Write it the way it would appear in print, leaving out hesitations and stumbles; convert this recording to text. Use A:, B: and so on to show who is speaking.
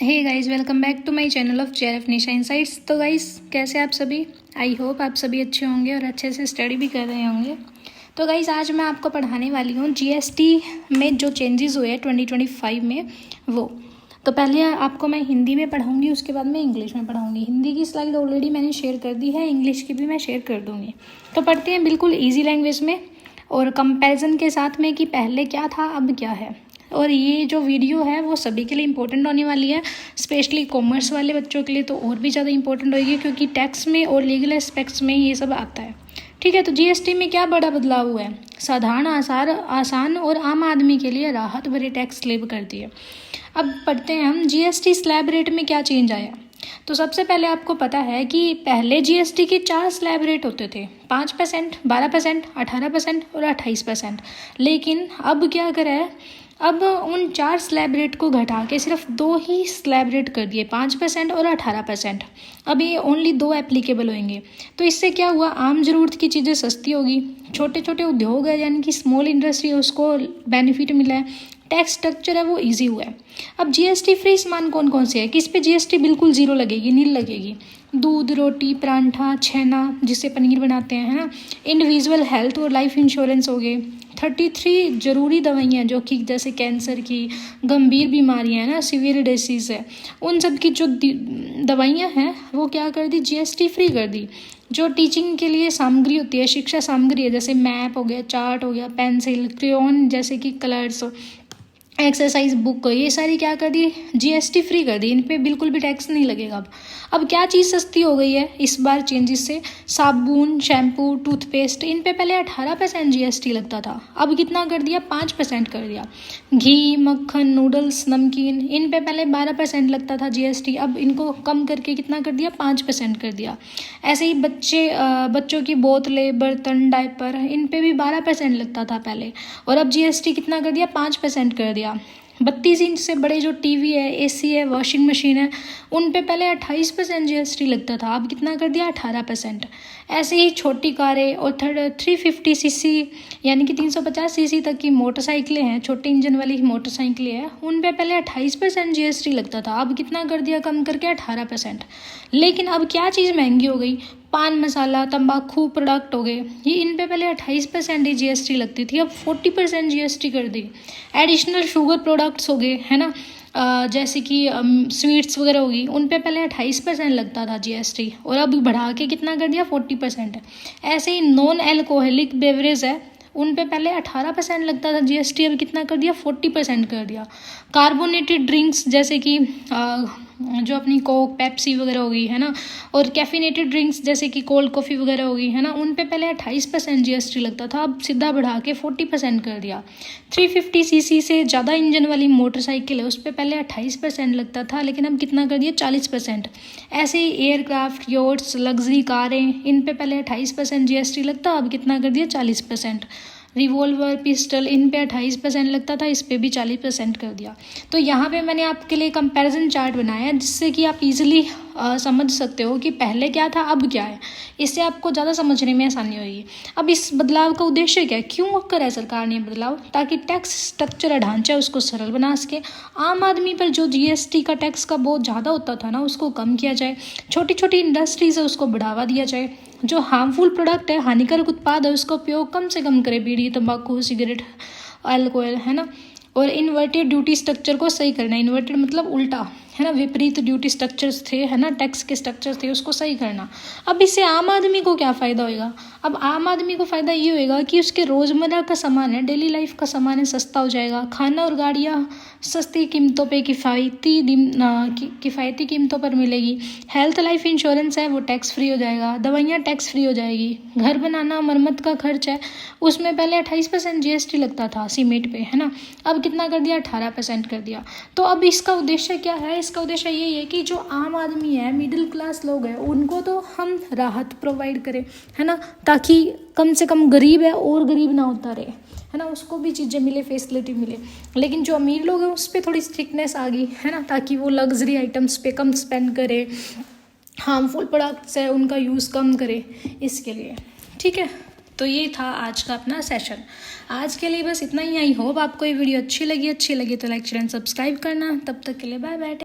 A: Hey guys, welcome back to my channel of JRF Nisha insights. तो guys, कैसे आप सभी? आई होप आप सभी अच्छे होंगे और अच्छे से स्टडी भी कर रहे होंगे। तो गाइस, आज मैं आपको पढ़ाने वाली हूँ जीएसटी में जो चेंजेस हुए हैं 2025 में वो। तो पहले आपको मैं हिंदी में पढ़ाऊँगी, उसके बाद मैं इंग्लिश में पढ़ाऊँगी। हिंदी की स्लाइड ऑलरेडी मैंने शेयर कर दी है, इंग्लिश की भी मैं शेयर कर दूँगी। तो पढ़ते हैं बिल्कुल ईजी लैंग्वेज में और कंपैरिजन के साथ में कि पहले क्या था अब क्या है। और ये जो वीडियो है वो सभी के लिए इम्पोर्टेंट होने वाली है, स्पेशली कॉमर्स वाले बच्चों के लिए तो और भी ज़्यादा इम्पोर्टेंट होगी, क्योंकि टैक्स में और लीगल एस्पेक्ट्स में ये सब आता है। ठीक है, तो जीएसटी में क्या बड़ा बदलाव हुआ है? साधारण आसान और आम आदमी के लिए राहत भरे टैक्स स्लैब कर दिए। अब पढ़ते हैं हम जीएसटी स्लैब रेट में क्या चेंज आया। तो सबसे पहले आपको पता है कि पहले जीएसटी के 4 स्लैब रेट होते थे, 5%, 12%, 18% और 28%। लेकिन अब क्या करा है, अब उन 4 स्लैब रेट को घटा के सिर्फ 2 ही स्लैब रेट कर दिए, 5% और 18%। अब ये ओनली 2 एप्लीकेबल होंगे। तो इससे क्या हुआ, आम ज़रूरत की चीज़ें सस्ती होगी, छोटे छोटे उद्योग है यानी कि स्मॉल इंडस्ट्री, उसको बेनिफिट मिला है, टैक्स स्ट्रक्चर है वो इजी हुआ है। अब जीएसटी फ्री सामान कौन कौन से है, किस पे जीएसटी बिल्कुल ज़ीरो लगेगी, नील लगेगी? दूध, रोटी, परांठा, छेना जिससे पनीर बनाते हैं, है ना। इंडिविजुअल हेल्थ और लाइफ इंश्योरेंस हो गए। 33 ज़रूरी दवाइयाँ जो कि जैसे कैंसर की, गंभीर बीमारियाँ हैं ना, सीवियर डिसीज़ है, उन सब की जो दवाइयाँ हैं वो क्या कर दी, जीएसटी फ्री कर दी। जो टीचिंग के लिए सामग्री होती है, शिक्षा सामग्री है, जैसे मैप हो गया, चार्ट हो गया, पेंसिल, क्रेयॉन जैसे कि कलर्स, एक्सरसाइज बुक, ये सारी क्या कर दी, जीएसटी फ्री कर दी। इन पे बिल्कुल भी टैक्स नहीं लगेगा। अब क्या चीज़ सस्ती हो गई है इस बार चेंजेस से? साबुन, शैम्पू, टूथपेस्ट, इन पे पहले 18% जीएसटी लगता था, अब कितना कर दिया, 5% कर दिया। घी, मक्खन, नूडल्स, नमकीन, इन पे पहले 12% लगता था जीएसटी, अब इनको कम करके कितना कर दिया, 5% कर दिया। ऐसे ही बच्चों की बोतलें, बर्तन, डायपर, इन पे भी 12% लगता था पहले, और अब जीएसटी कितना कर दिया, 5% कर दिया। 32 इंच से बड़े जो टीवी है, एसी है, वॉशिंग मशीन है, उन पे पहले 28% जीएसटी लगता था, अब कितना कर दिया, 18%। ऐसे ही छोटी कारें और 350 सीसी यानी कि 350 सीसी तक की मोटरसाइकिलें हैं, छोटे इंजन वाली मोटरसाइकिलें हैं, उन पे पहले 28% जीएसटी लगता था, अब कितना कर दिया, कम करके 18%। लेकिन अब क्या चीज़ महंगी हो गई, पान मसाला, तंबाकू प्रोडक्ट हो गए, ये इन पे पहले 28% ही जीएसटी लगती थी, अब 40% जीएसटी कर दी। एडिशनल शुगर प्रोडक्ट्स हो गए, है ना, जैसे कि स्वीट्स वगैरह होगी, उन पे पहले 28% लगता था जीएसटी, और अब बढ़ा के कितना कर दिया, 40%। ऐसे ही नॉन एल्कोहलिक बेवरेज है, उन पे पहले 18% लगता था जीएसटी, अब कितना कर दिया, 40% कर दिया। कार्बोनेटेड ड्रिंक्स जैसे कि जो अपनी कोक, पेप्सी वगैरह होगी, है ना, और कैफिनेटेड ड्रिंक्स जैसे कि कोल्ड कॉफ़ी वगैरह होगी, है ना, उन पे पहले 28% जीएसटी लगता था, अब सीधा बढ़ा के 40% कर दिया। 350 सीसी से ज़्यादा इंजन वाली मोटरसाइकिल है, उस पर पहले 28% लगता था, लेकिन अब कितना कर दिया, 40%। ऐसे ही एयरक्राफ्ट, योट्स, लग्जरी कारें, इन पे पहले 28% जीएसटी लगता, अब कितना कर दिया, 40%। रिवॉल्वर, पिस्टल, इन पे 28% लगता था, इस पे भी 40% कर दिया। तो यहाँ पे मैंने आपके लिए कंपैरिजन चार्ट बनाया है, जिससे कि आप इजीली समझ सकते हो कि पहले क्या था अब क्या है। इससे आपको ज़्यादा समझने में आसानी होगी। अब इस बदलाव का उद्देश्य क्या है, क्यों करा है सरकार ने बदलाव? ताकि टैक्स स्ट्रक्चर ढांचा उसको सरल बना सके, आम आदमी पर जो जीएसटी का टैक्स का बहुत ज़्यादा होता था ना, उसको कम किया जाए, छोटी छोटी इंडस्ट्रीज है उसको बढ़ावा दिया जाए, जो हार्मफुल प्रोडक्ट है, हानिकारक उत्पाद है, उसका उपयोग कम से कम करे, बीड़ी, तंबाकू, सिगरेट, अल्कोहल, है ना। और इन्वर्टेड ड्यूटी स्ट्रक्चर को सही करना, इन्वर्टेड मतलब उल्टा, है ना, विपरीत ड्यूटी स्ट्रक्चर्स थे, है ना, टैक्स के स्ट्रक्चर थे, उसको सही करना। अब इससे आम आदमी को क्या फ़ायदा होएगा? अब आम आदमी को फ़ायदा ये होएगा कि उसके रोज़मर्रा का सामान है, डेली लाइफ का सामान है, सस्ता हो जाएगा। खाना और गाड़ियाँ सस्ती कीमतों पे किफ़ायती कीमतों पर मिलेगी। हेल्थ लाइफ इंश्योरेंस है वो टैक्स फ्री हो जाएगा। दवाइयाँ टैक्स फ्री हो जाएगी। घर बनाना, मरम्मत का खर्च है, उसमें पहले 28% जीएसटी लगता था सीमेंट पे, है ना, अब कितना कर दिया, 18% कर दिया। तो अब इसका उद्देश्य क्या है? इसका उद्देश्य यही है कि जो आम आदमी है, मिडिल क्लास लोग हैं, उनको तो हम राहत प्रोवाइड करें, है ना, ताकि कम से कम गरीब है और गरीब ना होता रहे, है ना, उसको भी चीज़ें मिले, फैसिलिटी मिले। लेकिन जो अमीर लोग हैं उस पर थोड़ी स्ट्रिक्टनेस आ गई, है ना, ताकि वो लग्जरी आइटम्स पे कम स्पेंड करे, हार्मफुल प्रोडक्ट्स है उनका यूज़ कम करे, इसके लिए। ठीक है, तो ये था आज का अपना सेशन। आज के लिए बस इतना ही। आई होप आपको ये वीडियो अच्छी लगी तो लाइक, शेयर एंड सब्सक्राइब करना। तब तक के लिए बाय बाय।